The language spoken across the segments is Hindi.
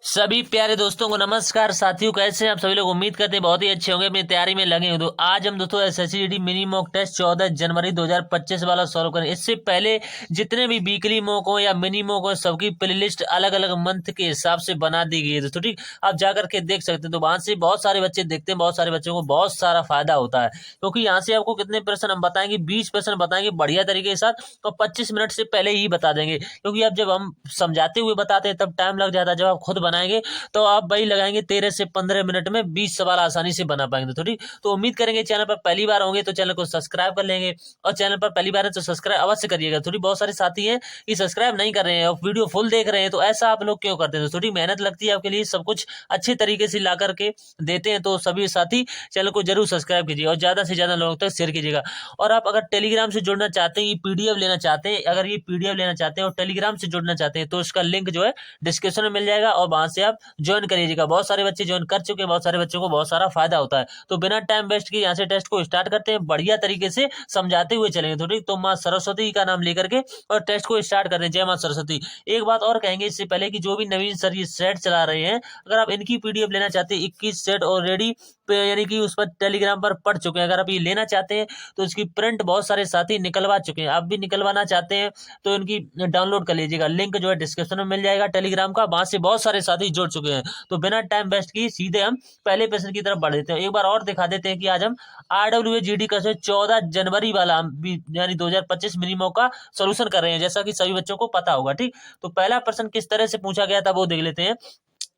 सभी प्यारे दोस्तों को नमस्कार। साथियों, कैसे हैं आप सभी लोग? उम्मीद करते हैं बहुत ही अच्छे होंगे, अपनी तैयारी में लगे हों। तो आज हम दोस्तों एसएससी मिनी मॉक टेस्ट 14 जनवरी 2025 वाला सॉल्व करें। इससे पहले जितने भी वीकली मॉक हो या मिनी मॉक हो, सबकी प्लेलिस्ट अलग अलग मंथ के हिसाब से बना दी गई है दोस्तों। ठीक, आप जाकर के देख सकते हैं। तो वहां से बहुत सारे बच्चे देखते हैं, बहुत सारे बच्चों को बहुत सारा फायदा होता है, क्योंकि यहाँ से आपको कितने प्रश्न हम बताएंगे, 20 प्रश्न बताएंगे बढ़िया तरीके के साथ, और 25 मिनट से पहले ही बता देंगे। क्योंकि अब जब हम समझाते हुए बताते हैं तब टाइम लग जाता है, जब आप खुद बनाएंगे तो आप वही लगाएंगे 13 से 15 मिनट में 20 सवाल आसानी से बना पाएंगे। तो ठीक, तो उम्मीद करेंगे चैनल पर पहली बार होंगे तो चैनल को सब्सक्राइब कर लेंगे, और चैनल पर पहली बार है तो सब्सक्राइब अवश्य करिएगा। थोड़ी बहुत सारे साथी हैं कि सब्सक्राइब नहीं कर रहे हैं और वीडियो फुल देख रहे हैं, तो ऐसा आप लोग क्यों करते हैं? थोड़ी मेहनत लगती है आपके लिए, सब कुछ अच्छे तरीके से ला करके देते हैं। तो सभी साथी चैनल को जरूर सब्सक्राइब कीजिए और ज्यादा से ज्यादा लोगों तक शेयर कीजिएगा। और आप अगर टेलीग्राम से जुड़ना चाहते हैं, ये पीडीएफ लेना चाहते हैं, अगर ये पीडीएफ लेना चाहते हैं और टेलीग्राम से जुड़ना चाहते हैं, तो इसका लिंक जो है डिस्क्रिप्शन में मिल जाएगा, और वहां से आप ज्वाइन करिएगा। बहुत सारे बच्चे ज्वाइन कर चुके हैं, बहुत सारे बच्चों को बहुत सारा फायदा होता है। तो बिना टाइम वेस्ट किए यहाँ से टेस्ट को स्टार्ट करते हैं, बढ़िया तरीके से समझाते हुए चलेंगे। थोड़ी तो माँ सरस्वती का नाम लेकर के और टेस्ट को स्टार्ट करते हैं। जय माँ सरस्वती। एक बात और कहेंगे इससे पहले कि जो भी नवीन सर ये सेट चला रहे हैं, अगर आप इनकी पीडीएफ लेना चाहते हैं, 21 सेट ऑलरेडी यानी कि उस पर टेलीग्राम पर पढ़ चुके हैं, अगर आप ये लेना चाहते हैं तो इसकी प्रिंट बहुत सारे साथी निकलवा चुके हैं। आप भी निकलवाना चाहते हैं तो इनकी डाउनलोड कर लीजिएगा, लिंक जो है डिस्क्रिप्शन में मिल जाएगा टेलीग्राम का, वहां से बहुत सारे साथी जुड़ चुके हैं। तो बिना टाइम वेस्ट किए सीधे हम पहले प्रश्न की तरफ बढ़ देते हैं। एक बार और दिखा देते हैं कि आज हम RWA का 14 जनवरी वाला यानी 2025 मिनिमम का सोल्यूशन कर रहे हैं, जैसा कि सभी बच्चों को पता होगा। ठीक, तो पहला प्रश्न किस तरह से पूछा गया था वो देख लेते हैं।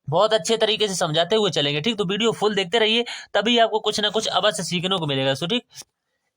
बहुत अच्छे तरीके से समझाते हुए चलेंगे। ठीक, तो वीडियो फुल देखते रहिए, तभी आपको कुछ ना कुछ अवश्य सीखने को मिलेगा। सो ठीक,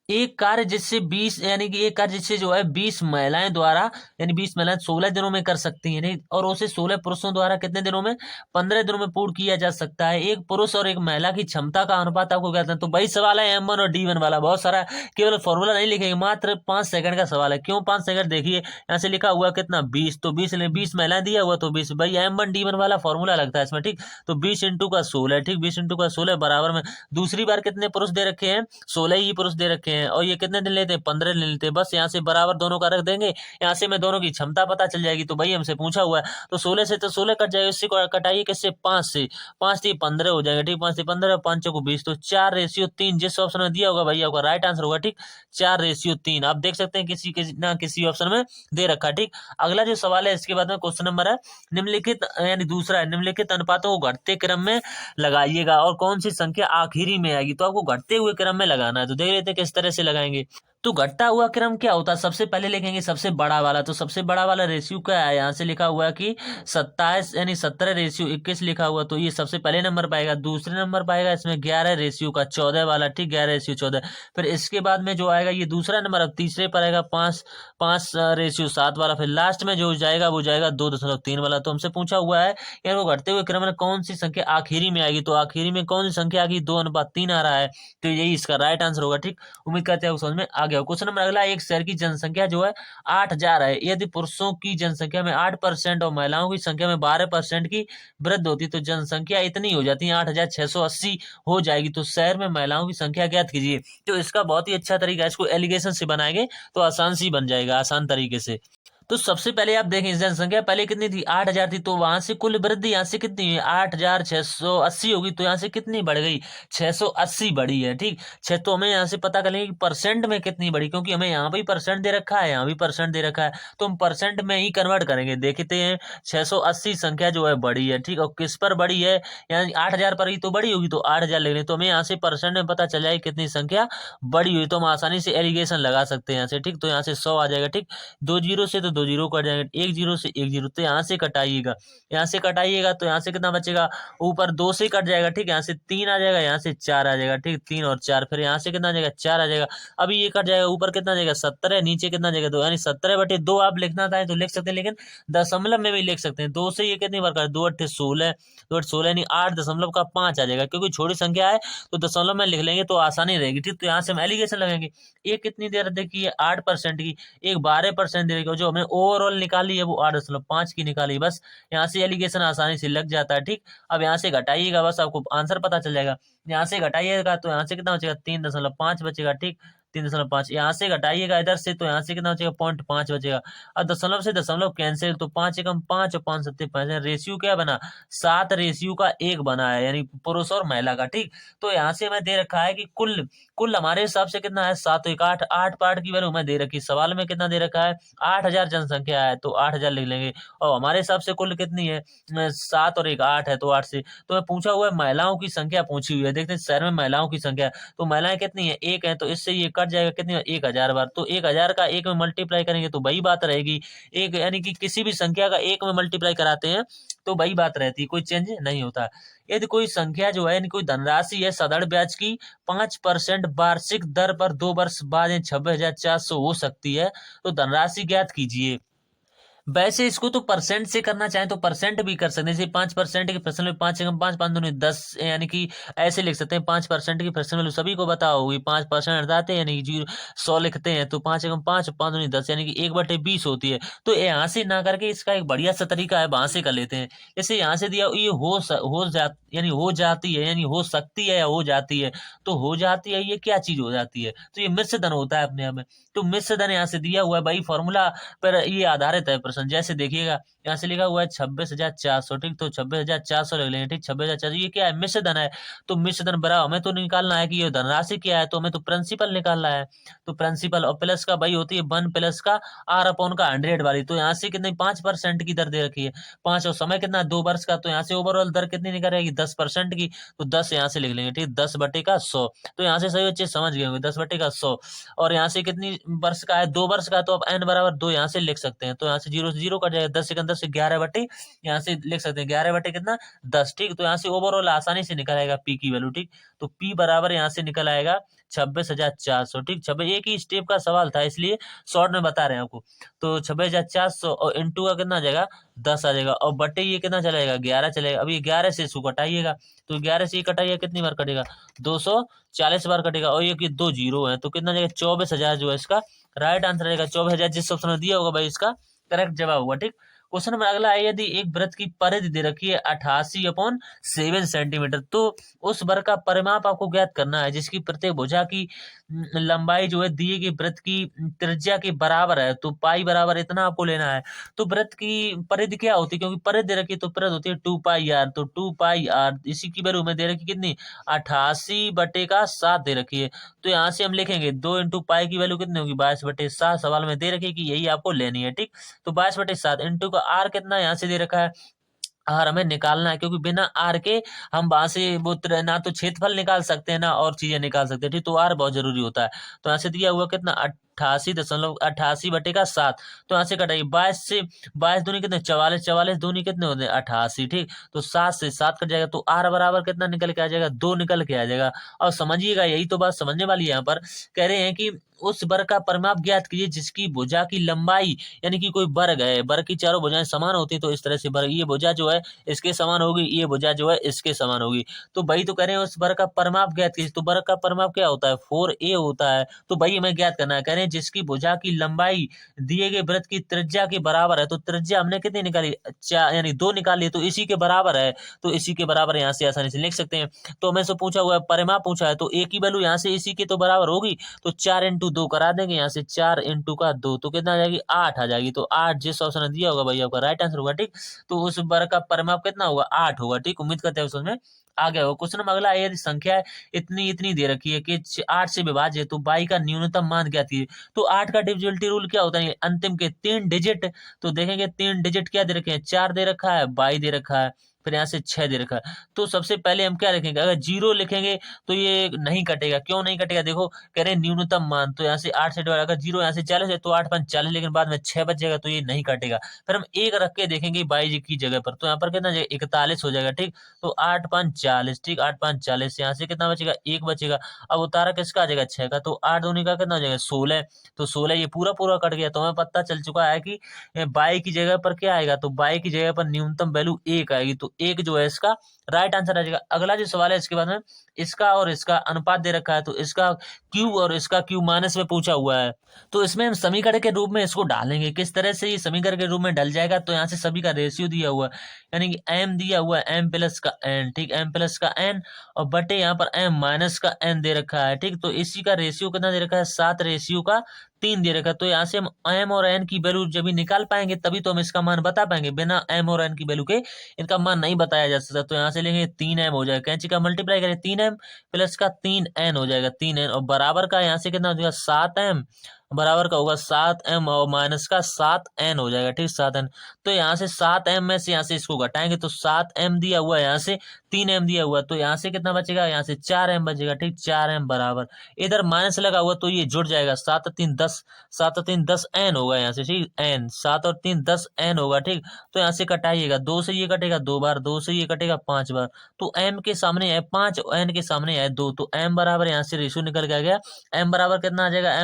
एक कार्य जिससे 20 यानी कि एक कार्य जिससे जो है 20 महिलाएं द्वारा यानी 20 महिलाएं 16 दिनों में कर सकती हैं, नहीं, और उसे 16 पुरुषों द्वारा कितने दिनों में? 15 दिनों में पूर्ण किया जा सकता है। एक पुरुष और एक महिला की क्षमता का अनुपात आपको कहते हैं। तो वही सवाल है M1 और D1 वाला, बहुत सारा, केवल फॉर्मूला नहीं लिखेंगे, मात्र 5 सेकंड का सवाल है। क्यों 5 सेकंड? देखिए यहाँ से लिखा हुआ कितना 20, तो 20 महिलाएं दिया हुआ, तो 20 भाई M1 D1 वाला फॉर्मूला लगता है इसमें। ठीक, तो 20 इंटू का 16, ठीक, 20 इंटू का 16 बराबर में दूसरी बार कितने पुरुष दे रखे हैं? 16 ही पुरुष दे रखे हैं, और ये कितने दिन लेते हैं? 15 दिन लेते हैं। बस यहाँ से बराबर दोनों का रख देंगे, यहाँ से मैं दोनों की क्षमता पता चल जाएगी। तो भाई हमसे पूछा हुआ है, तो 16 से तो 16 कट जाएगा, इससे कटाइए किससे? 5 से, 5 से 15 हो जाएगा। ठीक, 5 से 15, 5 को 20, तो 4:3 जिस ऑप्शन में दिया होगा भाई आपका राइट आंसर होगा। ठीक, 4:3 आप देख सकते हैं, किसी ना किसी ऑप्शन में दे रखा। ठीक, अगला जो सवाल है इसके बाद में क्वेश्चन नंबर है निम्नलिखित यानी दूसरा है, निम्नलिखित अनुपातों को घटते क्रम में लगाइएगा और कौन सी संख्या आखिरी में आएगी? तो आपको घटते हुए क्रम में लगाना है। तो देख लेते हैं किस तरह से लगाएंगे। तो घटता हुआ क्रम क्या होता है? सबसे पहले लिखेंगे सबसे बड़ा वाला, तो सबसे बड़ा वाला रेशियो क्या है? यहाँ से लिखा हुआ है कि 27 यानी 17:21 लिखा हुआ, तो ये सबसे पहले नंबर पाएगा। दूसरे नंबर पाएगा इसमें 11 रेशियो का 14 वाला। ठीक, 11:14। फिर इसके बाद में जो आएगा ये दूसरा नंबर, अब तीसरे पर आएगा 5:7 वाला। फिर लास्ट में जो जाएगा वो जाएगा 2.3 वाला। तो हमसे पूछा हुआ है यार वो घटते हुए क्रम में कौन सी संख्या आखिरी में आएगी? तो आखिरी में कौन सी संख्या आएगी? 2:3 आ रहा है, तो यही इसका राइट आंसर होगा। ठीक, उम्मीद करते हैं समझ में आ गया। क्वेश्चन नंबर अगला, एक शहर की जनसंख्या जो है 8,000 है। यदि पुरुषों की जनसंख्या में 8% और महिलाओं की संख्या में 12% की वृद्धि होती तो जनसंख्या इतनी हो जाती है 8,680 हो जाएगी। तो शहर में महिलाओं की संख्या ज्ञात कीजिए। तो इसका बहुत ही अच्छा तरीका है, इसको एलिगेशन से बनाएंगे तो आसान सी बन जाएगा, आसान तरीके से। तो सबसे पहले आप देखें जनसंख्या पहले कितनी थी? 8,000 थी, तो वहां से कुल वृद्धि यहाँ से कितनी हुई? 8,680 होगी, तो यहाँ से कितनी बढ़ गई? 680 बढ़ी है। ठीक, तो हमें यहाँ से पता करेंगे कि परसेंट में कितनी बढ़ी, क्योंकि हमें यहाँ भी परसेंट दे रखा है, यहाँ भी परसेंट दे रखा है, तो हम परसेंट में ही कन्वर्ट करेंगे। देखते हैं 680 संख्या जो है बढ़ी है। ठीक, और किस पर बढ़ी है? यानी 8,000 पर ही तो बढ़ी होगी, तो 8,000 ले लें, तो हमें यहाँ से परसेंट में पता चल जाए कितनी संख्या बढ़ी हुई, तो हम आसानी से एलिगेशन लगा सकते हैं यहाँ से। ठीक, तो यहाँ से 100 आ जाएगा। ठीक, 2 जीरो से तो 2 जीरो कट जाएंगे, 1 जीरो से 1 जीरो, तो यहाँ से कटाइएगा, यहाँ से कटाइएगा तो यहाँ से कितना बचेगा? ऊपर 2 से कट जाएगा। ठीक, यहाँ से 3 आ जाएगा, यहाँ से 4 आ जाएगा। ठीक, 3 और 4, फिर यहाँ से कितना आ जाएगा? 4 आ जाएगा। अभी ये कट जाएगा, ऊपर कितना जाएगा? 70 है, नीचे कितना जाएगा? 2, यानी 17/2 आप लिखना चाहें तो लिख सकते हैं, लेकिन दशमलव में भी लिख सकते हैं। 2 से ये कितनी बार कर? 2×8 = 16, 2×8 = 16 यानी 8.5 आ जाएगा। क्योंकि छोटी संख्या है तो दशमलव में लिख लेंगे तो आसानी रहेगी। ठीक, तो यहाँ से हम एलिगेशन लगाएंगे। एक कितनी देर देखिए 8% की, एक 12% दे रही, जो हमें ओवरऑल निकाली है वो 8.5 की निकाली। बस यहाँ से एलिगेशन आसानी से लग जाता है। ठीक, अब यहाँ से घटाइएगा, बस आपको आंसर पता चल जाएगा। यहाँ से घटाइएगा तो यहाँ से कितना बचेगा? 3.5 बचेगा। ठीक, 3.5 यहाँ से घटाइएगा इधर से, तो यहाँ से कितना बचेगा 0.5 बचेगा। अब दशमलव से दशमलव कैंसिल, तो 5 एकम 5 और 5 सत्ते 5, रेशियो क्या बना 7:1 बना है, यानी पुरुष और महिला का। ठीक, तो यहाँ से हमें दे रखा है कि कुल कुल हमारे हिसाब से कितना है 7 1 8, 8 पार्ट की वैल्यू हमें दे रखी है। सवाल में कितना दे रखा है 8000 जनसंख्या है, तो 8000 लिख लेंगे। और हमारे हिसाब से कुल कितनी है 7 और 1 8 है, तो 8 से तो मैं पूछा हुआ है महिलाओं की संख्या पूछी हुई है। देखते हैं शहर में महिलाओं की संख्या, तो महिलाएं कितनी है 1 है, तो इससे ये कट जाएगा कितनी 1000 बार, तो 1000 का 1 में मल्टीप्लाई करेंगे तो वही बात रहेगी एक, यानी कि किसी भी संख्या का 1 में मल्टीप्लाई कराते हैं तो वही बात रहती है, कोई चेंज नहीं होता। यदि कोई संख्या जो है यानी कोई धनराशि है साधारण ब्याज की 5% वार्षिक दर पर 2 वर्ष बाद 26,400 हो सकती है, तो धनराशि ज्ञात कीजिए। वैसे इसको तो परसेंट से करना चाहें तो परसेंट भी कर सकते हैं, जैसे 5% के प्रश्न में 5 एकम 5 5 दूनी 10, यानी कि ऐसे लिख सकते हैं 5% की प्रश्न वैल्यू सभी को पता होगी, 5% हटाते हैं यानी कि 100 लिखते हैं, तो 5 एकम 5 5 दूनी 10 यानी कि 1/20 होती है। तो यहाँ से ना करके इसका एक बढ़िया सा तरीका है वहां से कर लेते हैं। जैसे यहाँ से दिया ये यानी हो जाती है, यानी हो सकती है या हो जाती है, तो हो जाती है ये क्या चीज हो जाती है, तो ये मिश्र धन होता है अपने आप में। तो मिश्र धन यहाँ से दिया हुआ है, वही फॉर्मूला पर ये आधारित है प्रश्न। जैसे देखिएगा यहाँ से लिखा हुआ है 26,400, ठीक, तो 26,400 लिख लेंगे। ठीक, 26,400 ये क्या है मिश्र धन है, तो मिश्र धन बराबर हमें तो निकालना है कि ये धनराशि क्या है, तो हमें तो प्रिंसिपल निकालना है। तो प्रिंसिपल और प्लस का वही होती है 1 प्लस का R/100 वाली, तो यहाँ से कितनी 5% की दर दे रखी है 5, और समय कितना 2 वर्ष का, तो यहाँ से ओवरऑल दर कितनी निकलेगी 10% की, तो 10 यहाँ से लिख लेंगे। ठीक, 10/100, तो यहाँ से सही बच्चे समझ गए होंगे 10/100। और यहाँ से कितनी वर्ष का है 2 वर्ष का, तो अब n बराबर 2 यहाँ से लिख सकते हैं, तो यहाँ से 0 से 0 कट जाएगा, 10 से 10 से 11 बटे यहाँ से लिख सकते हैं 11 बटे कितना 10। ठीक, तो यहाँ से ओवरऑल आसानी से निकल आएगा पी की वैल्यू। ठीक, तो पी बराबर यहाँ से निकल आएगा 26,400। ठीक, 26 एक ही स्टेप का सवाल था इसलिए शॉर्ट में बता रहे हैं आपको। तो 26,400 और इंटू का कितना आ जाएगा 10 आ जाएगा, और बटे ये कितना चलेगा 11 चलेगा। अभी 11 से इसको कटाइएगा, तो 11 से ये कटाइएगा कितनी बार कटेगा 240 बार कटेगा, और ये कि 2 जीरो है, तो कितना जाएगा 24,000 जो है इसका राइट आंसर रहेगा। 24,000 जिस ऑप्शन में दिया होगा भाई इसका करेक्ट जवाब होगा। ठीक, क्वेश्चन नंबर अगला है, यदि एक वृत्त की परिधि दे रखी है 88/7 सेंटीमीटर, तो उस वर्ग का परिमाप आपको ज्ञात करना है जिसकी प्रत्येक भुजा की लंबाई जो है दिए गए वृत्त की त्रिज्या के बराबर है, तो पाई बराबर इतना आपको लेना है। तो वृत्त की परिधि क्या होती है, क्योंकि परिधि दे रखी है तो परिधि होती है 2πr, तो 2πr इसी की वैल्यू में दे रखी कितनी 88/7 दे रखी है। तो यहाँ से हम लिखेंगे 2 इंटू पाई की वैल्यू कितनी होगी 22/7, सवाल में दे रखी है कि यही आपको लेनी है। ठीक, तो 22/7 इंटू का आर कितना यहाँ से दे रखा है, आर हमें निकालना है, क्योंकि बिना आर के हम वहां से वो ना तो क्षेत्रफल निकाल सकते हैं ना और चीजें निकाल सकते हैं। ठीक, तो आर बहुत जरूरी होता है। तो यहाँ से दिया हुआ कितना 88/88/7, तो यहाँ से कटाइए 22 से 22 दूनी कितने 44, 44 दूनी कितने होते हैं 88। ठीक, तो 7 से 7 कट जाएगा, तो आर बराबर कितना निकल के आ जाएगा 2 निकल के आ जाएगा। और समझिएगा यही तो बात समझने वाली है, यहाँ पर कह रहे हैं कि उस वर्ग का परिमाप ज्ञात कीजिए जिसकी भुजा की लंबाई, यानी कि कोई वर्ग है, वर्ग की चारों भुजाएं समान होती है, तो इस तरह से वर्ग ये भुजा जो है इसके समान होगी, ये भुजा जो है इसके समान होगी। तो वही तो कह रहे हैं उस वर्ग का परिमाप ज्ञात कीजिए, तो वर्ग का परिमाप क्या होता है 4a होता है, तो वही हमें ज्ञात करना है। कह रहे हैं जिसकी भुजा की लंबाई दिए गए वृत्त की त्रिज्या के बराबर है, तो त्रिज्या हमने कितनी निकाली 4 यानी 2 निकाली, तो इसी के बराबर है, तो इसी के बराबर यहाँ से आसानी से लिख सकते हैं। तो हमें से पूछा हुआ है परिमाप पूछा है, तो a की वैल्यू यहाँ से इसी के तो बराबर होगी, तो 4 इंटू 2 करा देंगे, यहाँ से 4 इंटू का 2 तो कितना आ जाएगी 8 आ जाएगी। तो 8 जिस ऑप्शन ने दिया होगा भाई आपका राइट आंसर होगा। ठीक, तो उस वर्ग का परिमाप कितना होगा 8 होगा। ठीक, उम्मीद करते हैं उसमें आ गया होगा। क्वेश्चन नंबर अगला है, यदि संख्या इतनी इतनी दे रखी है कि 8 से विभाज्य है, तो बाई का न्यूनतम मान क्या थी, तो 8 का डिविजिबिलिटी रूल क्या होता है अंतिम के 3 डिजिट, तो देखेंगे 3 डिजिट क्या दे रखे हैं 4 दे रखा है, बाई दे रखा है, फिर यहाँ से 6 दे रखा है। तो सबसे पहले हम क्या लिखेंगे, अगर 0 लिखेंगे तो ये नहीं कटेगा, क्यों नहीं कटेगा देखो कह रहे हैं न्यूनतम मान, तो यहाँ से 8 से डिवाइड, अगर 0 यहाँ से 40 है तो 8 5 40, लेकिन बाद में 6 बच जाएगा तो ये नहीं कटेगा। फिर हम 1 रख के देखेंगे बाई की जगह पर, तो यहाँ पर कितना 41 हो जाएगा। ठीक, तो 8 5 40, ठीक 8 5 40, यहाँ से कितना बचेगा 1 बचेगा। अब उतारा किसका आ जाएगा 6 का, तो 8 दूनी का कितना हो जाएगा 16, तो 16 ये पूरा पूरा कट गया। तो हमें पता चल चुका है कि बाई की जगह पर क्या आएगा, तो बाई की जगह पर न्यूनतम वैल्यू 1 आएगी, तो 1 जो है इसका राइट आंसर आ जाएगा। अगला जो सवाल है इसके बाद में इसका और इसका अनुपात दे रखा है, तो इसका क्यूब और इसका क्यूब माइनस में पूछा हुआ है, तो इसमें हम समीकरण के रूप में इसको डालेंगे। किस तरह से ये समीकरण के रूप में डल जाएगा, तो यहाँ से सभी का रेशियो दिया हुआ है, यानी कि m दिया हुआ है m प्लस का n, ठीक, m प्लस का n और बटे यहाँ पर m माइनस का n दे रखा है, ठीक। तो इसी का रेशियो कितना दे रखा है, 7 रेशियो का 3 दे रखा है। तो यहाँ से हम m और n की वैल्यू जब भी निकाल पाएंगे तभी तो हम इसका मान बता पाएंगे, बिना m और n की वैल्यू के इनका मान नहीं बताया जा सकता। तो यहाँ से लेंगे 3m हो जाएगा, कैंची का मल्टीप्लाई करें 3m प्लस का 3n हो जाएगा, 3n और बराबर का यहाँ से कितना हो जाएगा 7m, बराबर का होगा 7m और माइनस का 7n हो जाएगा, ठीक, 7n। तो यहाँ से 7m में से यहाँ से इसको घटाएंगे तो 7m दिया हुआ है, यहाँ से 3m दिया हुआ है, तो यहाँ से कितना बचेगा, यहाँ से 4m बचेगा, ठीक, 4m बराबर इधर माइनस लगा हुआ तो ये जुड़ जाएगा, 7 और 3 10, 7 और 3 10 n होगा यहाँ से, ठीक, n 7 और 3 10 n होगा, ठीक। तो यहाँ से कटाइएगा, 2 से ये कटेगा 2 बार, 2 से ये कटेगा 5 बार, तो m के सामने है 5, n के सामने है 2, तो m बराबर यहाँ से रेशियो निकल के आ गया, m बराबर कितना आ जाएगा,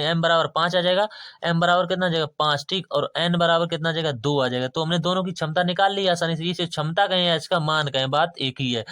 m बराबर 5 आ जाएगा, m बराबर कितना आ जाएगा 5, ठीक, और n बराबर कितना आ जाएगा 2 आ जाएगा। तो हमने दोनों की क्षमता निकाल ली आसानी से, इसे क्षमता कहें या इसका मान कहें, बात एक ही है।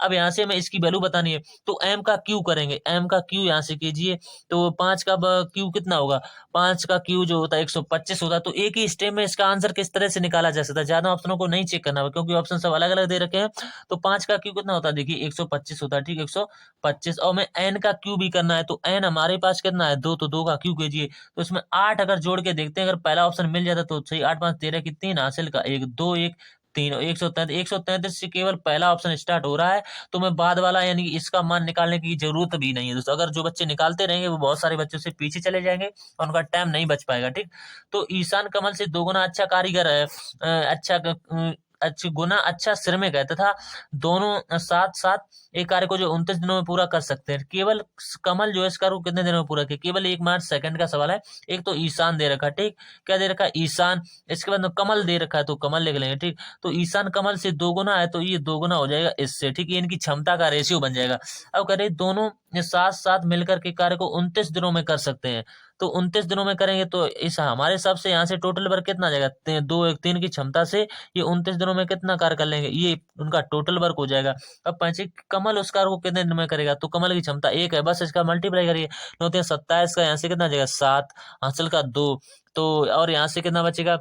अब यहाँ से हमें इसकी वैल्यू बतानी है, तो m का क्यू करेंगे, m का क्यू यहाँ से कीजिए, तो 5 का क्यू कितना होगा, 5 का क्यू जो होता है 125 होता है। तो एक ही स्टेप में इसका आंसर किस तरह से निकाला जा सकता है, ज्यादा ऑप्शनों को नहीं चेक करना है क्योंकि ऑप्शन सब अलग अलग दे रखे हैं। तो 5 का क्यू कितना होता है, देखिए 125 होता है, ठीक, 125, और मैं n का क्यू भी करना है, तो n हमारे पास कितना है 2, तो 2 का क्यू कीजिए, तो इसमें 8 अगर जोड़ के देखते हैं, अगर पहला ऑप्शन मिल जाता तो सही, 8 5 13 की 3 हासिल का 1 2 1 3, 133 से केवल पहला ऑप्शन स्टार्ट हो रहा है, तो मैं बाद वाला यानी कि इसका मान निकालने की जरूरत भी नहीं है दोस्तों। अगर जो बच्चे निकालते रहेंगे वो बहुत सारे बच्चों से पीछे चले जाएंगे और उनका टाइम नहीं बच पाएगा, ठीक। तो ईशान कमल से 2 गुना अच्छा कारीगर है, अच्छी गुना अच्छा श्रमिक है, तथा दोनों साथ साथ एक कार्य को जो 29 दिनों में पूरा कर सकते हैं। केवल कमल जो है इस कार्य को कितने दिनों में पूरा किया, केवल 1 मिनट सेकंड का सवाल है। एक तो ईशान दे रखा है, ठीक, क्या दे रखा है ईशान, इसके बाद में कमल दे रखा है तो कमल लिख लेंगे, ठीक। तो ईशान कमल से 2 गुना है तो ये 2 गुना हो जाएगा इससे, ठीक, ये इनकी क्षमता का रेशियो बन जाएगा। अब कह रहे दोनों साथ साथ मिलकर के कार्य को 29 दिनों में कर सकते हैं, तो 29 दिनों में करेंगे तो इस हमारे हिसाब से यहाँ से टोटल वर्क कितना आ जाएगा, 2 1 3 की क्षमता से ये 29 दिनों में कितना कार्य कर लेंगे, ये उनका टोटल वर्क हो जाएगा। अब पंचे कमल उस कार्य को कितने दिन में करेगा, तो कमल की क्षमता 1 है, बस इसका मल्टीप्लाई करिए, 9 3 27 का यहाँ से कितना आ जाएगा 7 हासिल का 2, तो और यहाँ से कितना बचेगा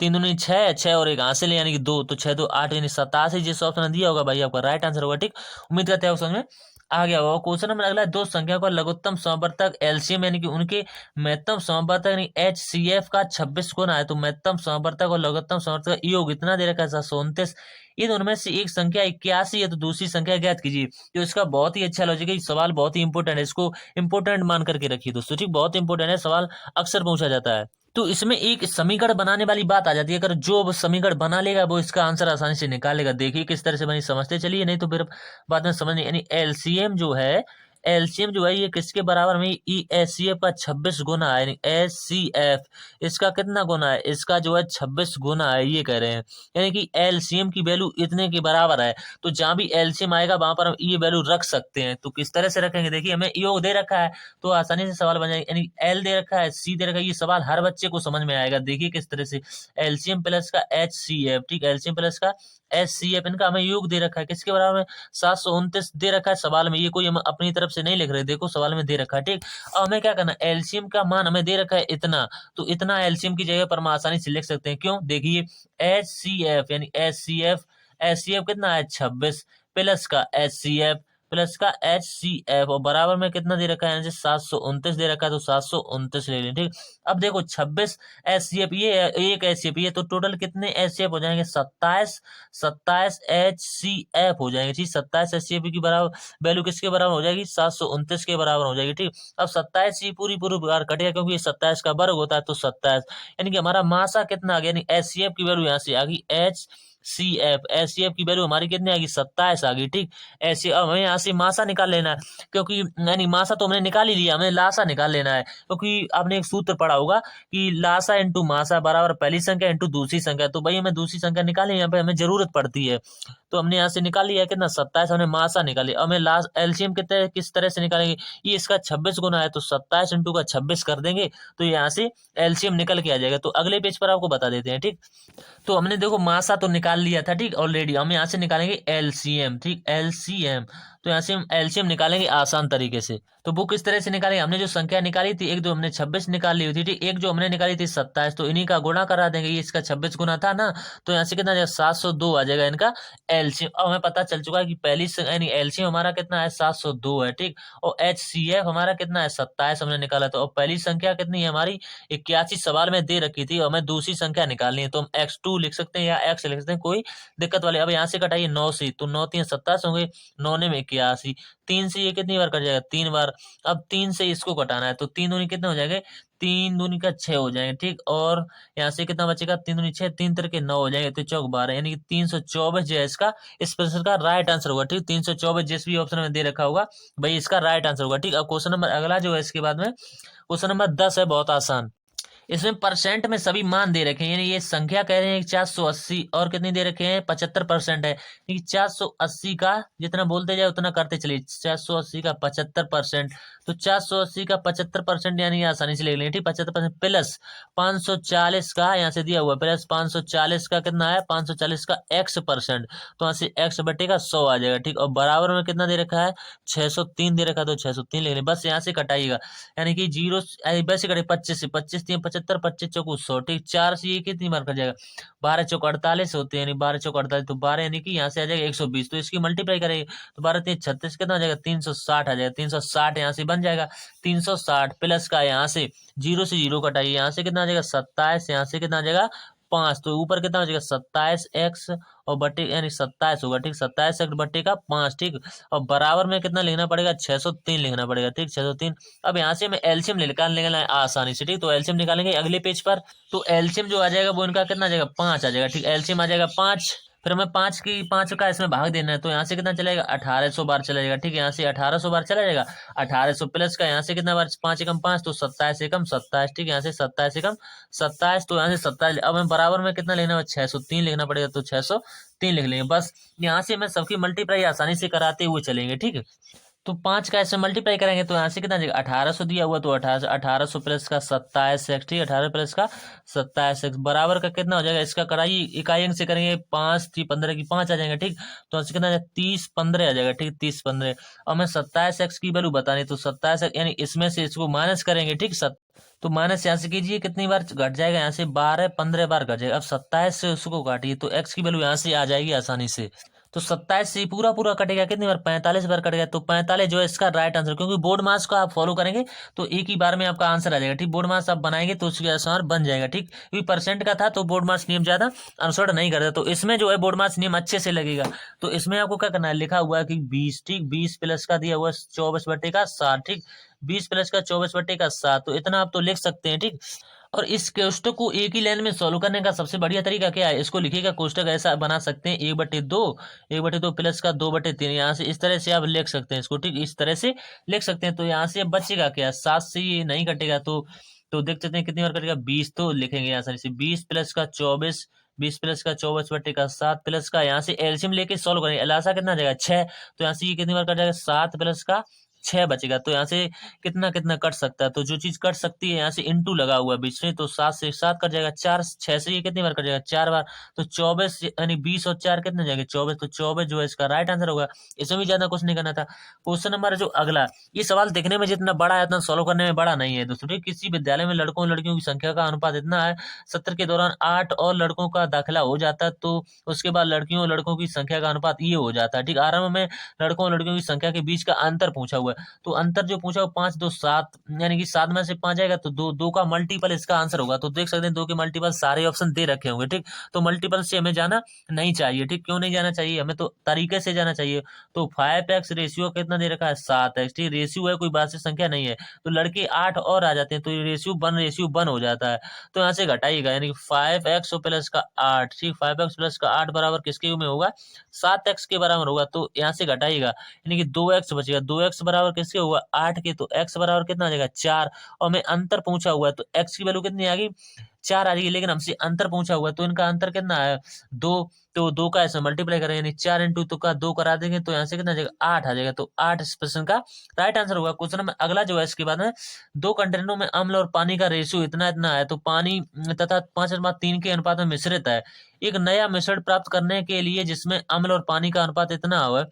3 दूनी 6, 6 और 1 हासिल यानी कि 2, तो 6 2 8 यानी 87 जिस ऑप्शन दिया होगा भाई आपका राइट आंसर होगा, ठीक। उम्मीद करते हैं समझ में आ गया होगा। क्वेश्चन नंबर अगला है, दो संख्या का लघुत्तम समवर्तक एलसीएम यानी कि उनके महत्तम समवर्तक यानी HCF का 26 गुना है, तो महत्तम समवर्तक और लघुत्तम समवर्तक का योग इतना दे रखा है 729। इन उनमें से एक संख्या 81 है तो दूसरी संख्या ज्ञात कीजिए। तो इसका बहुत ही अच्छा लॉजिक है, सवाल बहुत ही इंपॉर्टेंट है, इसको इंपॉर्टेंट मान करके रखिए दोस्तों, ठीक, बहुत इंपॉर्टेंट है, सवाल अक्सर पूछा जाता है। तो इसमें एक समीकरण बनाने वाली बात आ जाती है, अगर जो समीकरण बना लेगा वो इसका आंसर आसानी से निकालेगा। देखिए किस तरह से बनी, समझते चलिए, नहीं तो फिर बाद में समझ नहीं। यानी एलसीएम जो है ये किसके बराबर में, HCF का 26 गुना है, यानी HCF इसका कितना गुना है, इसका जो है 26 गुना है, ये कह रहे हैं। यानी कि एलसीएम की वैल्यू इतने के बराबर है, तो जहां भी एलसीएम आएगा वहां पर हम ये वैल्यू रख सकते हैं। तो किस तरह से रखेंगे, देखिए हमें योग दे रखा है तो आसानी से सवाल बन जाएगा, यानी एल दे रखा है, सी दे रखा है, ये सवाल हर बच्चे को समझ में आएगा। देखिए किस तरह से एलसीएम प्लस का HCF, ठीक, एलसीएम प्लस का HCF, इनका हमें योग दे रखा है किसके बराबर में, 729 दे रखा है सवाल में, ये कोई हम अपनी तरफ से नहीं लिख रहे, देखो सवाल में दे रखा है, ठीक। अब हमें क्या करना, एलसीएम का मान हमें दे रखा है इतना, तो इतना एलसीएम की जगह पर हम आसानी से लिख सकते हैं। क्यों, देखिए HCF यानी HCF कितना है 26 प्लस का HCF प्लस का HCF और बराबर में कितना दे रखा है, यहाँ से 729 दे रखा है, तो 729 ले लें, ठीक। अब देखो 26 HCF ये एक HCF ये, तो टोटल कितने HCF हो जाएंगे, 27 HCF हो जाएंगे, ठीक। 27 HCF की बराबर वैल्यू किसके बराबर हो जाएगी, 729 के बराबर हो जाएगी, ठीक। अब 27 ही पूरी बार कटेगा क्योंकि ये 27 का वर्ग होता है, तो 27 यानी कि हमारा मासा कितना आ गया, यानी HCF की वैल्यू यहाँ से आ गई HCF की वैल्यू हमारी कितनी आ गई, 27 आ गई, ठीक। ऐसे अब हमें यहाँ से मासा निकाल लेना है, क्योंकि यानी मासा तो हमने निकाल ही लिया, हमें लासा निकाल लेना है, क्योंकि आपने एक सूत्र पढ़ा होगा कि लासा इंटू मासा बराबर पहली संख्या इंटू दूसरी संख्या। तो भाई हमें दूसरी संख्या निकालनी है, यहाँ पे हमें जरूरत पड़ती है। तो हमने यहाँ से निकाल लिया कितना 27, हमने मासा निकाली। अब हमें लास्ट एलसीएम किस तरह से निकालेंगे, ये इसका 26 गुना है तो 27 इंटू का 26 कर देंगे तो यहाँ से एलसीएम निकल के आ जाएगा। तो अगले पेज पर आपको बता देते हैं। ठीक, तो हमने देखो मासा तो निकाल लिया था। ठीक, ऑलरेडी हम यहाँ से निकालेंगे एलसीएम। ठीक, एलसीएम, तो यहाँ से हम एलसीएम निकालेंगे आसान तरीके से। तो वो किस तरह से निकालेंगे, हमने जो संख्या निकाली थी, एक जो हमने 26 निकाल ली थी, ठीक, एक जो हमने निकाली थी 27, तो इन्हीं का गुणा करा देंगे। ये इसका 26 गुना था ना, तो यहाँ से कितना आ जाएगा 702 आ जाएगा इनका एलसीएम। अब हमें पता चल चुका है कि पहली यानी एलसीएम हमारा कितना है 702 है। ठीक, और एचसीएफ हमारा कितना है 27 हमने निकाला था। और पहली संख्या कितनी है हमारी 81 सवाल में दे रखी थी, और हमें दूसरी संख्या निकालनी है, तो हम x2 लिख सकते हैं या x लिख सकते हैं, कोई दिक्कत वाली। अब यहाँ से कटाइए 9 से, तो 9 3 27 होंगे, 9 में 81, 3 से ये कितनी बार कट जाएगा 3 बार। अब 3 से इसको कटाना है, तो 3 दूनी कितने हो जाएंगे, 3 दूनी का 6 हो जाएंगे। ठीक, और यहाँ से कितना बचेगा 3 दूनी 6, 3 तिरके 9 हो जाएंगे, तो चौक 12, यानी कि 324 जो है इसका इस प्रश्न का राइट आंसर होगा। ठीक, 324 जिस भी ऑप्शन में दे रखा होगा भाई इसका राइट आंसर होगा। ठीक, अब क्वेश्चन नंबर अगला जो है इसके बाद में क्वेश्चन नंबर 10 है, बहुत आसान। इसमें परसेंट में सभी मान दे रखे हैं, यानी ये संख्या कह रहे हैं 480 और कितनी दे रखे हैं 75% है, क्योंकि 480 का जितना बोलते जाए उतना करते चलिए। 480 का 75%, तो 480 का 75% यानी आसानी से ले लेंगे। ठीक, 75% प्लस 540 का यहाँ से दिया हुआ प्लस 540 का कितना है 540 का x%, तो यहाँ से x बटेगा 100 आ जाएगा। ठीक, और बराबर में कितना दे रखा है 603 दे रखा है, तो 603 ले लें, बस यहाँ से कटाइएगा, यानी कि जीरो वैसे कटे 25 से, 25 3 75, 25 चौक 100। ठीक, 4 से ये कितनी बार कट जाएगा 12 चौक 48 होते हैं, यानी 12 चौक 48, तो 12 यानी कि यहाँ से आ जाएगा 120, तो इसकी मल्टीप्लाई करेंगे तो 12 3 36 कितना आ जाएगा 360 आ जाएगा। 360 यहाँ से बन जाएगा 360 प्लस का यहाँ से जीरो से जीरो कटाइए, यहाँ से कितना आ जाएगा 27, यहाँ से कितना आ जाएगा 5, तो ऊपर कितना हो जाएगा 27x और बटे यानी 27 होगा। ठीक, 27x बटे का 5। ठीक, और बराबर में कितना लिखना पड़ेगा 603 लिखना पड़ेगा। ठीक, 603। अब यहाँ से हमें एलसीएम निकालने का आसानी से। ठीक, तो एलसीएम निकालेंगे अगले पेज पर, तो एलसीएम जो आ जाएगा वो इनका कितना आ जाएगा 5 आ जाएगा। ठीक, एलसीएम आ जाएगा 5, फिर हमें 5 का इसमें भाग देना है, तो यहाँ से कितना चलेगा 1800 बार चला जाएगा। ठीक है, यहाँ से 1800 बार चला जाएगा, 1800 प्लस का यहाँ से कितना बार 5 एकम 5, तो 27 एकम 27। ठीक, यहाँ से 27 एकम 27, तो यहाँ से 27। अब हमें बराबर में कितना लेना है 603 लिखना पड़ेगा, तो 603 लिख लेंगे। बस यहाँ से हमें सबकी मल्टीप्लाई आसानी से कराते हुए चलेंगे। ठीक है, तो 5 का ऐसे मल्टीप्लाई करेंगे तो यहाँ से कितना जाएगा 1800 दिया हुआ, तो 1800 प्लस का 27x। ठीक, 18 प्लस का 27x बराबर का कितना हो जाएगा, इसका कराई इकाई अंक से करेंगे 5 3 15 की 5 आ जाएगा। ठीक, तो यहाँ से कितना 30 15 आ जाएगा। ठीक, 30 15। और हमें 27x की वैल्यू बतानी, तो 27x यानी इसमें से इसको माइनस करेंगे। ठीक, तो माइनस यहाँ से कीजिए, कितनी बार घट जाएगा यहाँ से 12 15 बार घट जाएगा। अब 27 से उसको काटिए, तो x की वैल्यू यहाँ से आ जाएगी आसानी से, तो 27 से पूरा पूरा कटेगा, कितनी बार 45 बार कटेगा, तो 45 जो है इसका राइट आंसर। क्योंकि बोर्ड मार्क्स को आप फॉलो करेंगे तो एक ही बार में आपका आंसर आ जाएगा। ठीक, बोर्ड मार्क्स आप बनाएंगे तो उसके आंसर बन जाएगा। ठीक, क्योंकि परसेंट का था तो बोर्ड मार्क्स नियम ज्यादा अनुसरण नहीं करता, तो इसमें जो है बोर्ड मार्क्स नियम अच्छे से लगेगा। तो इसमें आपको क्या करना है, लिखा हुआ है कि 20। ठीक, 20 प्लस का दिया हुआ 24 बटे का 7। ठीक, 20 प्लस का 24 बटे का 7, तो इतना आप तो लिख सकते हैं। ठीक, और इस कोष्टक को एक ही लाइन में सॉल्व करने का सबसे बढ़िया तरीका क्या है, इसको लिखिएगा कोष्टक ऐसा बना सकते हैं 1/2 प्लस का 2/3, यहाँ से इस तरह से आप लिख सकते हैं इसको। ठीक, इस तरह से लिख सकते हैं, तो यहाँ से बचेगा क्या 7 से ये नहीं कटेगा, तो देख सकते हैं कितनी बार कटेगा 20, तो लिखेंगे आसानी से 20 प्लस का 24, 20 प्लस का 24 बटे का 7 प्लस का यहाँ से एलसीएम लेके सॉल्व करेंगे, एलासा कितना जाएगा 6, तो यहाँ से ये कितनी बार कट जाएगा 7 प्लस का 6 बचेगा। तो यहाँ से कितना कितना कट सकता है, तो जो चीज कट सकती है यहाँ से इंटू लगा हुआ है बीच में, तो 7 से 7 कट जाएगा, 4 6 से ये कितनी बार कट जाएगा 4 बार, तो 24 यानी 20 और 4 कितने जाएंगे 24, तो 24 जो है इसका राइट आंसर होगा। इसमें भी ज्यादा कुछ नहीं करना था। क्वेश्चन नंबर जो अगला, ये सवाल देखने में जितना बड़ा है उतना सॉल्व करने में बड़ा नहीं है दोस्तों। ठीक, किसी विद्यालय में लड़कों और लड़कियों की संख्या का अनुपात इतना है, सत्र के दौरान 8 और लड़कों का दाखिला हो जाता है, तो उसके बाद लड़कियों और लड़कों की संख्या का अनुपात ये हो जाता है। ठीक, आरंभ में लड़कों और लड़कियों की संख्या के बीच का अंतर पूछा हुआ है, तो अंतर जो पूछा वो 5 2 7, यानी कि 7 में से 5 जाएगा तो 2 2 का मल्टीपल इसका आंसर होगा। तो देख सकते हैं 2 के मल्टीपल सारे ऑप्शन दे रखे होंगे। ठीक, तो मल्टीपल से हमें जाना नहीं चाहिए। ठीक, क्यों नहीं जाना चाहिए, हमें तो तरीके से जाना चाहिए। तो 5x रेशियो कितना दे रखा है 7x। ठीक, रेशियो है, कोई वास्तविक संख्या नहीं है, तो लड़के 8 और आ जाते हैं, तो रेशियो 1 हो जाता है, तो यहाँ से घटाइएगा, यानी कि 5x प्लस का 8। ठीक, 5x प्लस का 8 बराबर किसके में होगा 7x के बराबर होगा, तो यहाँ से घटाइएगा, यानी कि 2x बचेगा। 2x बराबर किसके होगा 8 के, तो x बराबर कितना आ जाएगा 4, और हमें अंतर पूछा हुआ है तो x की वैल्यू कितनी आ गई 4 आ जाएगी, लेकिन हमसे अंतर पूछा हुआ है तो इनका अंतर कितना है 2, तो 2 का ऐसे मल्टीप्लाई करेंगे, यानी 4 इंटू तो का 2 करा देंगे तो यहाँ से कितना आ जाएगा 8 आ जाएगा। तो 8 इस प्रश्न का राइट आंसर होगा। क्वेश्चन नंबर अगला जो है इसके बाद में 2 कंटेनरों में अम्ल और पानी का रेशियो इतना इतना है, तो पानी तथा 5:3 के अनुपात में मिश्रित है। एक नया मिश्रण प्राप्त करने के लिए जिसमें अम्ल और पानी का अनुपात इतना हो,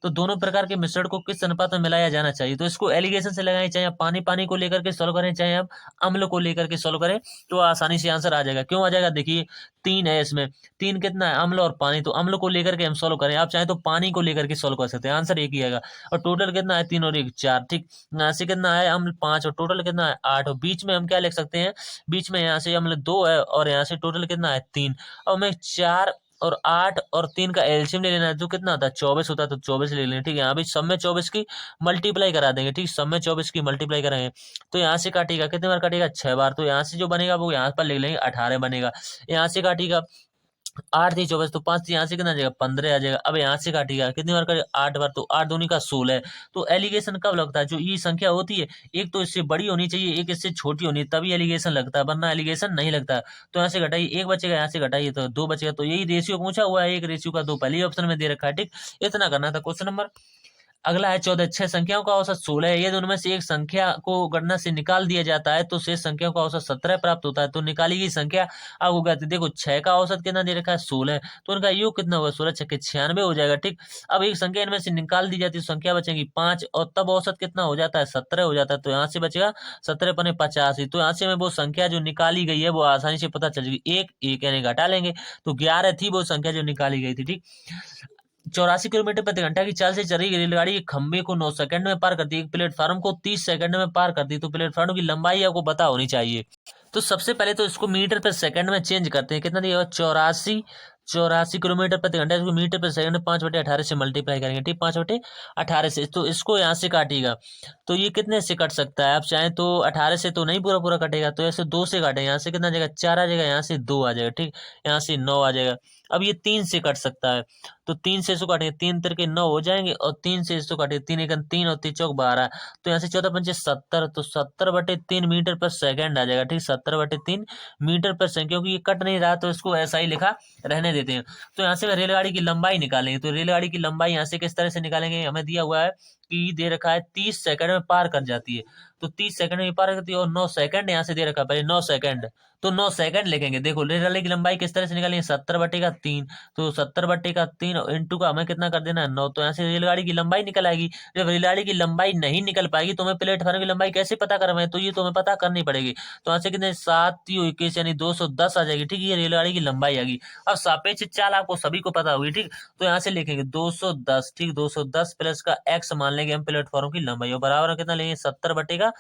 तो दोनों प्रकार के मिश्रण को किस अनुपात में मिलाया जाना चाहिए। तो इसको एलिगेशन से लगाएं, चाहे आप पानी पानी को लेकर के सॉल्व करें, चाहे आप अम्ल को लेकर के सॉल्व करें, तो आसानी से आंसर आ जाएगा। क्यों आ जाएगा, देखिए 3 है इसमें, 3 कितना है अम्ल और पानी, तो अम्ल को लेकर के हम सॉल्व करें, आप चाहे तो पानी को लेकर के सॉल्व कर सकते हैं, आंसर एक ही आएगा। और टोटल कितना है 3 और 1 4, ठीक। यहाँ से कितना है अम्ल 5 और टोटल कितना है 8, और बीच में हम क्या लिख सकते हैं, बीच में यहाँ से अम्ल 2 है और यहाँ से टोटल कितना है 3। अब हमें 4 और 8 और 3 का एलसीएम ले लेना है, जो कितना होता है 24 होता है, तो 24 ले लेना, ठीक है। यहाँ भी सब में 24 की मल्टीप्लाई करा देंगे, ठीक, सब में 24 की मल्टीप्लाई करेंगे तो यहाँ से काटेगा कितने बार काटेगा 6 बार, तो यहाँ से जो बनेगा वो यहाँ पर लिख लेंगे 18 बनेगा। यहाँ से काटेगा 8 थी 24, तो 5 यहाँ से कितना आ जाएगा 15 आ जाएगा। अब यहाँ से काटेगा कितनी बार करेगा 8 बार, तो 8 दूनी का 16 है। तो एलिगेशन कब लगता है, जो ये संख्या होती है एक तो इससे बड़ी होनी चाहिए, एक इससे छोटी होनी, तभी एलिगेशन लगता है, वरना एलिगेशन नहीं लगता। तो यहाँ से घटाइए 1 बचेगा, यहाँ से घटाइए तो 2 बचेगा। तो यही रेशियो पूछा हुआ है, 1 रेशियो का 2 पहले ही ऑप्शन में दे रखा है, ठीक। इतना करना था। क्वेश्चन नंबर अगला है 14, 6 संख्याओं का औसत 16 है, यदि उनमें से एक संख्या को गणना से निकाल दिया जाता है तो शेष संख्याओं का औसत 17 प्राप्त होता है। तो निकाली गई संख्या आपको कहते हैं, देखो 6 का औसत कितना दे रखा है 16 है, तो उनका योग कितना होगा 16 छक्के 96 हो जाएगा, ठीक। अब एक संख्या इनमें से निकाल दी जाती है, संख्या बचेगी 5 और तब औसत कितना हो जाता है 17 हो जाता है। तो यहाँ से बचेगा 17 पने 85, तो यहाँ से हमें वो संख्या जो निकाली गई है वो आसानी से पता चल जाएगी। एक एक यानी घटा लेंगे तो 11 थी वो संख्या जो निकाली गई थी, ठीक। 84 किलोमीटर प्रति घंटा की चाल से चल रही रेलगाड़ी एक खंबे को 9 सेकंड में पार करती है, एक प्लेटफार्म को 30 सेकंड में पार करती है, तो प्लेटफार्म की लंबाई आपको पता होनी चाहिए। तो सबसे पहले तो इसको मीटर पर सेकंड में चेंज करते हैं, कितना दिया 84 किलोमीटर प्रति घंटा, इसको मीटर पर सेकंड में 5/18 से मल्टीप्लाई करेंगे, ठीक, 5/18 से। तो इसको यहाँ से काटिएगा तो ये कितने से कट सकता है, आप चाहें तो 18 से तो नहीं पूरा पूरा कटेगा, तो ऐसे 2 से काटेंगे, यहाँ से कितना आ जाएगा 4 आ जाएगा, यहाँ से 2 आ जाएगा, ठीक, यहाँ से 9 आ जाएगा। अब ये 3 से कट सकता है, तो 3 से इसको काटेंगे, 3 तिरके 9 हो जाएंगे, और 3 से इसको काटेंगे, 3 एकम 3 और 3 चौक 12, तो यहाँ से 14 पंचे 70, तो 70/3 मीटर पर सेकंड आ जाएगा, ठीक, 70/3 मीटर पर सेकंड, क्योंकि ये कट नहीं रहा तो इसको ऐसा ही लिखा रहने देते हैं। तो यहाँ से रेलगाड़ी की लंबाई निकालेंगे, तो रेलगाड़ी की लंबाई यहाँ से किस तरह से निकालेंगे, हमें दिया हुआ है कि दे रखा है 30 सेकंड में पार कर जाती है, तो 30 सेकंड में पार करती है, और 9 सेकंड यहाँ से दे रखा है, पहले 9 सेकंड, तो 9 सेकंड लिखेंगे। देखो रेलगाड़ी की लंबाई किस तरह से निकालेंगे, 70/3, तो 70/3 इंटू का हमें कितना कर देना है 9, तो यहाँ से रेलगाड़ी की लंबाई निकल आएगी। जब रेलगाड़ी की लंबाई नहीं निकल पाएगी तो हमें प्लेटफार्म की लंबाई कैसे पता करवाएं, तो ये तो हमें पता करनी पड़ेगी। तो यहाँ से कितने 7 यानी 210 आ जाएगी, ठीक, ये रेलगाड़ी की लंबाई आएगी। अब सापेक्ष चाल आपको सभी को पता होगी, ठीक, तो यहाँ से लिखेंगे 210, ठीक, 210 प्लस का x मान लेंगे हम प्लेटफॉर्म की लंबाई, और बराबर कितना लेंगे 70/3,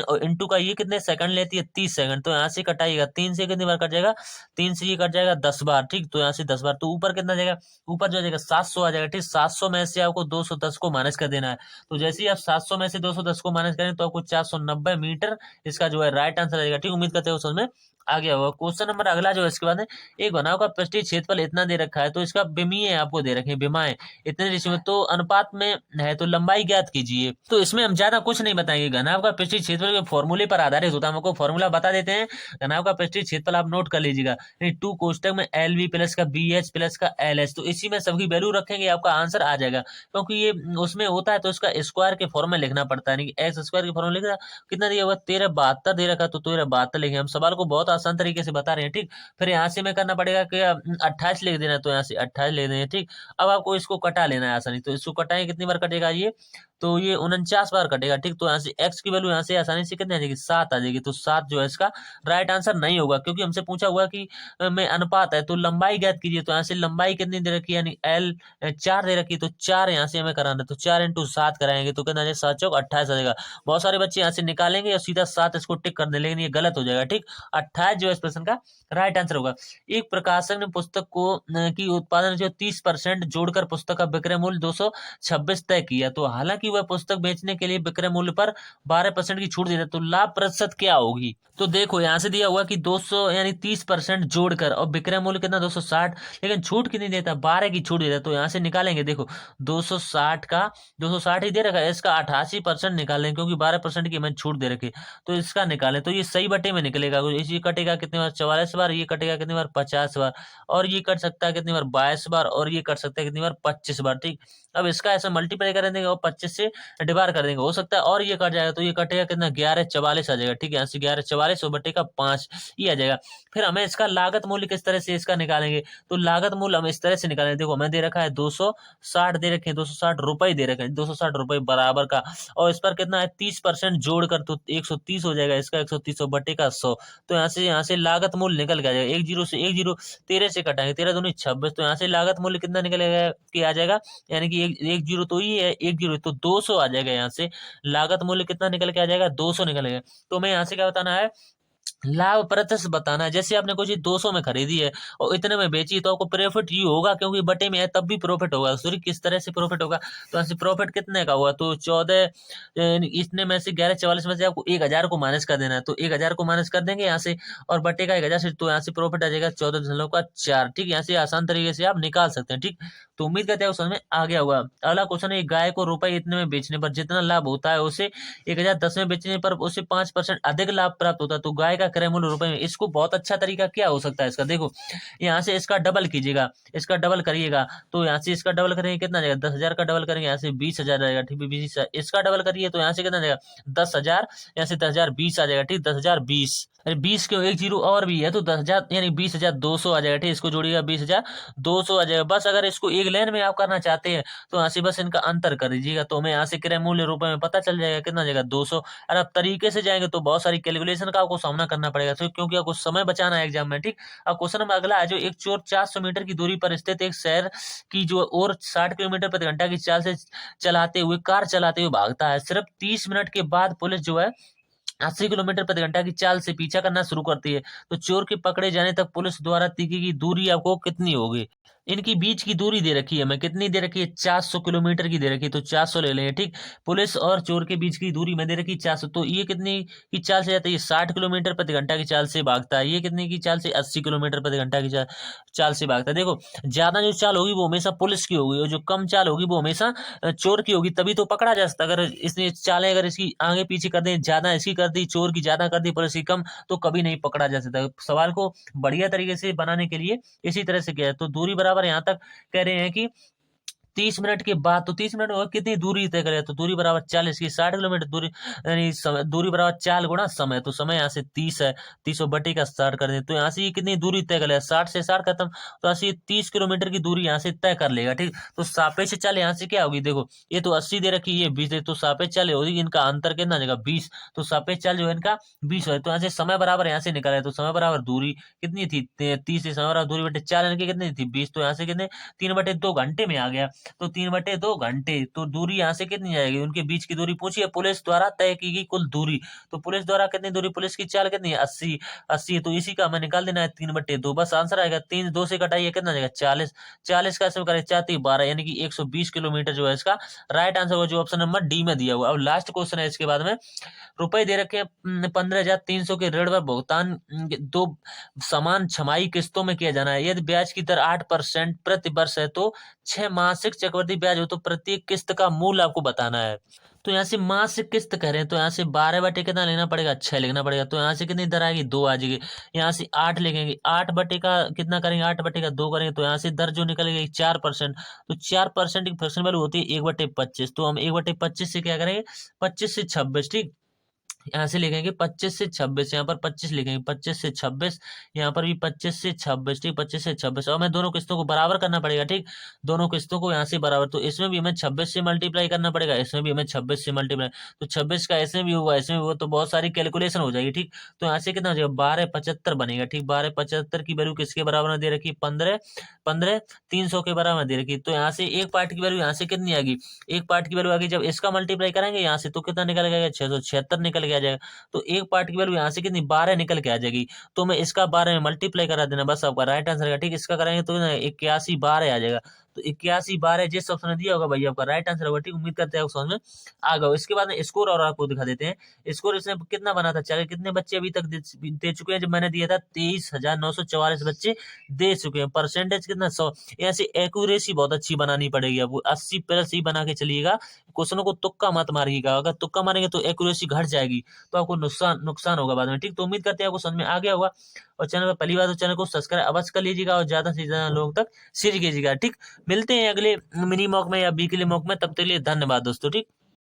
और इंटू का ये कितने सेकंड लेती है 30 सेकंड, तो यहाँ से कटाइएगा 3 से कितनी बार कट जाएगा, 3 से ये कट जाएगा 10 बार, ठीक, तो यहाँ से 10 बार, तो ऊपर कितना जाएगा, ऊपर जो जाएगा 700 आ जाएगा, ठीक। 700 में से आपको 210 को माइनस कर देना है, तो जैसे ही आप 700 में से 210 को माइनस करें तो आपको 490 मीटर इसका जो है राइट आंसर आएगा, ठीक। उम्मीद करते हो समझ में आ गया होगा। क्वेश्चन नंबर अगला जो है इसके बाद है, एक घनाभ का पृष्ठीय क्षेत्रफल इतना दे रखा है, तो इसका विमीय आपको दे रखे हैं, विमाएं इतने रेशियो में, तो अनुपात में है, तो लंबाई ज्ञात कीजिए। तो इसमें हम ज्यादा कुछ नहीं बताएंगे, घनाभ का पृष्ठीय क्षेत्रफल के फॉर्मूले पर आधारित होता है, हमको फॉर्मूला बता देते हैं। घनाभ का पृष्ठीय क्षेत्रफल आप नोट कर लीजिएगा, 2 कोष्टक में LV प्लस का BH प्लस का LH, तो इसी में सबकी वैल्यू रखेंगे, आपका आंसर आ जाएगा, क्योंकि ये उसमें होता है तो इसका स्क्वायर के फॉर्म में लिखना पड़ता है, नहीं एक्स स्क्वायर के फॉर्म में लिखना। कितना दिया हुआ 1372 दे रखा, तो 1372 लिखेंगे। हम सवाल को बहुत आसान तरीके से बता रहे हैं, ठीक। फिर यहाँ से में करना पड़ेगा कि 28 लिख देना, तो यहाँ से 28 लिख देना, ठीक। अब आपको इसको कटा लेना है आसानी, तो इसको कटाएं कितनी बार कटेगा ये, तो ये 49 बार कटेगा, ठीक। तो यहाँ से x की वैल्यू यहाँ से आसानी से कितनी आ जाएगी 7 आ जाएगी, तो 7 जो है इसका राइट आंसर नहीं होगा, क्योंकि हमसे पूछा हुआ कि में अनुपात है, तो लंबाई ज्ञात कीजिए। तो यहाँ से लंबाई कितनी दे रखी है, यानी L 4 दे रखी है, तो 4 यहाँ से हमें कराना है, तो 4 × 7 कराएंगे तो कितना आ जाएगा 7 चौक 28 आ जाएगा। बहुत सारे बच्चे यहाँ से निकालेंगे और सीधा 7 इसको टिक कर दें, लेकिन ये गलत हो जाएगा, ठीक। 28 जो है इस प्रश्न का राइट आंसर होगा। एक प्रकाशक ने पुस्तक को की उत्पादन जो 30% जोड़कर पुस्तक का विक्रय मूल्य 226 तय किया, तो हालांकि वह पुस्तक बेचने के लिए विक्रय मूल्य पर 12% की छूट दे रहा है। तो लाभ प्रतिशत क्या होगी? तो देखो यहाँ से दिया हुआ कि 200 यानी 30% जोड़कर, और विक्रय मूल्य कितना 260, लेकिन छूट कितनी देता है? 12 की छूट देता है। तो यहाँ से निकालेंगे, देखो 260 का 260 ही दे रखा है, इसका 88% निकालें क्योंकि 12% की हमें छूट दे रखी है। तो इसका निकालें तो ये सही बटे में निकलेगा। ये कटेगा कितनी बार? 44 बार। ये कटेगा कितनी बार? 50 बार। और ये कट सकता है कितनी बार? 22 बार। और ये कट सकता है कितनी बार? 25 बार। ठीक, अब इसका ऐसे मल्टीप्लाई कर देंगे और 25 से डिवाइड कर देंगे, हो सकता है और ये कट जाएगा। तो ये कटेगा कितना? 1144 आ जाएगा। ठीक है, यहाँ से 1144 बटे का 5 ये आ जाएगा। फिर हमें इसका लागत मूल्य किस तरह से इसका निकालेंगे? तो लागत मूल्य हम इस तरह से निकालेंगे। देखो हमें दे रखा है 260 दे रखे हैं, 260 रुपए दे रखे हैं, 260 रुपए बराबर का, और इस पर कितना है? 30% जोड़कर तो 130 हो जाएगा। इसका 130 बटे का 100। तो यहाँ से लागत मूल्य निकल के आ जाएगा। एक जीरो से एक जीरो 13 से कटाएंगे, 13 दूनी 26। तो यहाँ से लागत मूल्य कितना निकलेगा कि आ जाएगा? यानी कि एक जीरो तो ही है, एक जीरो तो 200 आ जाएगा। यहाँ से लागत मूल्य कितना निकल के आ जाएगा? 200 निकलेगा। तो हमें यहाँ से क्या बताना है? लाभ प्रतिशत बताना है। जैसे आपने कोई चीज 200 में खरीदी है और इतने में बेची, तो आपको प्रॉफिट ये होगा, क्योंकि बटे में है तब भी प्रॉफिट होगा। सॉरी, किस तरह से प्रॉफिट होगा? तो ऐसे प्रॉफिट कितने का हुआ? तो 14 इतने में से 1144 में से आपको 1000 को माइनस कर देना है। तो 1000 को माइनस कर देंगे यहाँ से, और बटे का 1000 से, तो यहाँ से प्रॉफिट आ जाएगा 14.4। ठीक, यहाँ से आसान तरीके से आप निकाल सकते हैं। ठीक, तो उम्मीद करते हैं समझ में आ गया होगा। अगला क्वेश्चन है, गाय को रुपए इतने में बेचने पर जितना लाभ होता है, उसे 1010 में बेचने पर उसे 5% अधिक लाभ प्राप्त होता है। तो गाय का क्रय मूल्य रुपए में, इसको बहुत अच्छा तरीका क्या हो सकता है इसका? देखो यहाँ से इसका डबल कीजिएगा, इसका डबल करिएगा। तो यहाँ से इसका डबल करेंगे कितना जाएगा? 10,000 का डबल करेंगे यहाँ से 20,000 जाएगा। ठीक है, 20,000 इसका डबल करिए तो यहाँ से कितना जाएगा? 10,000, यहाँ से 10,000 20 आ जाएगा। ठीक, 10,020, अरे 20 क्यों, एक जीरो और भी है तो 10,000 यानी 20,200 आ जाएगा। ठीक, इसको जोड़िएगा 20,200 आ जाएगा। बस अगर इसको एक लाइन में आप करना चाहते हैं तो यहाँ से बस इनका अंतर कर दीजिएगा, तो हमें यहाँ से क्रय मूल्य रुपए में पता चल जाएगा कितना जाएगा? 200। और अब तरीके से जाएंगे तो बहुत सारी कैलकुलेशन का आपको सामना करना पड़ेगा, तो क्योंकि आपको समय बचाना है एग्जाम में। ठीक, अब क्वेश्चन नंबर अगला है, जो एक चोर 400 मीटर की दूरी पर स्थित एक शहर की जो और 60 किलोमीटर प्रति घंटा की चाल से कार चलाते हुए भागता है। सिर्फ 30 मिनट के बाद पुलिस जो है 80 किलोमीटर प्रति घंटा की चाल से पीछा करना शुरू करती है। तो चोर के पकड़े जाने तक पुलिस द्वारा तय की दूरी आपको कितनी होगी? इनकी बीच की दूरी दे रखी है, मैं कितनी दे रखी है? 400 किलोमीटर की दे रखी है। तो 400 ले लेंगे। ठीक, पुलिस और चोर के बीच की दूरी में दे रखी 400। तो ये कितनी की चाल से जाता है? ये 60 किलोमीटर प्रति घंटा की चाल से भागता है। ये कितनी की चाल से? 80 किलोमीटर प्रति घंटा की चाल से भागता है। देखो ज्यादा जो चाल होगी वो हमेशा पुलिस की होगी, और जो कम चाल होगी वो हमेशा चोर की होगी, तभी तो पकड़ा जा सकता है। अगर इसने चालें अगर इसकी आगे पीछे कर दें, ज्यादा इसकी कर दी, चोर की ज्यादा कर दी, पुलिस की कम, तो कभी नहीं पकड़ा जा सकता। सवाल को बढ़िया तरीके से बनाने के लिए इसी तरह से किया है। तो दूरी बराबर यहाँ तक कह रहे हैं कि 30 मिनट के बाद, तो 30 मिनट में कितनी दूरी तय करें? तो दूरी बराबर 40 की 60 किलोमीटर दूरी, यानी समय, दूरी बराबर 4 गुना समय। तो समय यहाँ से 30 है, 30 बटे का 60 कर दें, तो यहाँ से ये कितनी दूरी तय कर लेगा? 60 से 60 खत्म, तो यहाँ से 30 किलोमीटर की दूरी यहाँ से तय कर लेगा। ठीक, तो सापेक्ष चाल यहाँ से क्या होगी? देखो ये तो 80 दे रखी, ये 20 है, तो सापेक्ष चाल होगी इनका अंतर कितना जाएगा? 20। तो सापेक्ष चाल जो है इनका 20 है। तो यहाँ से समय बराबर यहाँ से निकाला है, तो समय बराबर दूरी कितनी थी? 30 से समय बराबर दूरी बटे 4 इनकी कितनी थी? 20। तो यहाँ से कितने? 3/2 घंटे में आ गया। तो 3/2 घंटे, तो दूरी यहाँ से कितनी जाएगी? उनके बीच की दूरी पूछिए, पुलिस द्वारा तय की गई कुल दूरी। तो पुलिस द्वारा कितनी दूरी? पुलिस की चाल कितनी है? 80। 80 तो इसी का हमें निकाल देना है 3/2, बस आंसर आएगा 3, 2 से कटाइए कितना जाएगा? 40। 40 का ऐसे करें 4 12, यानी कि 120 किलोमीटर जो है इसका राइट आंसर होगा, जो ऑप्शन नंबर डी में दिया हुआ। अब लास्ट क्वेश्चन है इसके बाद में, रुपए दे रखे 15,300 के ऋण पर भुगतान 2 समान छमाही किस्तों में किया जाना है। यदि ब्याज की दर 8% प्रति वर्ष है तो 6 मासिक चक्रवृद्धि ब्याज हो तो प्रत्येक किस्त का मूल आपको बताना है। तो यहाँ से मासिक किस्त कह रहे हैं, तो यहाँ से 12 बटे कितना लेना पड़ेगा? 6 लिखना पड़ेगा। तो यहाँ से कितनी दर आएगी? 2 आ जाएगी। यहाँ से 8 लिखेंगे, 8 बटे का कितना करेंगे? 8 बटे का 2 करेंगे, तो यहाँ से दर जो निकलेगी 4%। तो 4% की फ्रैक्शन वैल्यू होती है 1/25। तो हम 1/25 से क्या करेंगे? 25 से 26। ठीक, यहाँ से लिखेंगे 25 से 26, यहाँ पर 25 लिखेंगे, 25 से 26, यहाँ पर भी 25 से 26। ठीक, 25 से 26, और हमें दोनों किस्तों को बराबर करना पड़ेगा। ठीक, दोनों किस्तों को यहाँ से बराबर, तो इसमें भी हमें 26 से मल्टीप्लाई करना पड़ेगा, इसमें भी हमें 26 से मल्टीप्लाई, तो 26 का इसमें भी होगा, इसमें भी होगा, तो बहुत सारी कैलकुलेशन हो जाएगी। ठीक, तो यहाँ से कितना हो जाएगा? 1275 बनेगा। ठीक, 1275 की वैल्यू किसके बराबर दे रखी? 15,300 के बराबर दे रखी। तो यहाँ से एक पार्ट की वैल्यू यहाँ से कितनी आएगी? एक पार्ट की वैल्यू आएगी, जब इसका मल्टीप्लाई करेंगे यहाँ से तो कितना निकल गया? 676 निकल के आ जाएगा। तो एक पार्ट की वैल्यू यहाँ से कितनी? 12 निकल के आ जाएगी। तो मैं इसका 12 में मल्टीप्लाई करा देना, बस आपका राइट आंसर है। ठीक, इसका करेंगे तो 81 12 आ जाएगा। तो 81 12 जिस ऑप्शन दिया होगा भाई आपका राइट आंसर होगा। ठीक, उम्मीद करते हैं समझ में आ गया। इसके बाद में स्कोर और आपको दिखा देते हैं। स्कोर इसने कितना बना था, चलिए कितने बच्चे अभी तक दे चुके हैं। जब मैंने दिया था 23,944 बच्चे दे चुके हैं। परसेंटेज कितना 100। ऐसी एक्यूरेसी बहुत अच्छी बनानी पड़ेगी आपको, 80+ ही बना के चलिएगा। क्वेश्चनों को तुक्का मत मारिएगा, अगर तुक्का मारेंगे तो एक्यूरेसी घट जाएगी, तो आपको नुकसान होगा बाद में। ठीक, तो उम्मीद करते हैं आपको समझ में आ गया होगा। और चैनल पर पहली बार तो चैनल को सब्सक्राइब अवश्य कर लीजिएगा और ज्यादा से ज्यादा लोगों तक शेयर कीजिएगा। ठीक, मिलते हैं अगले मिनी मॉक में या वीकली मॉक में, तब तक के लिए धन्यवाद दोस्तों। ठीक।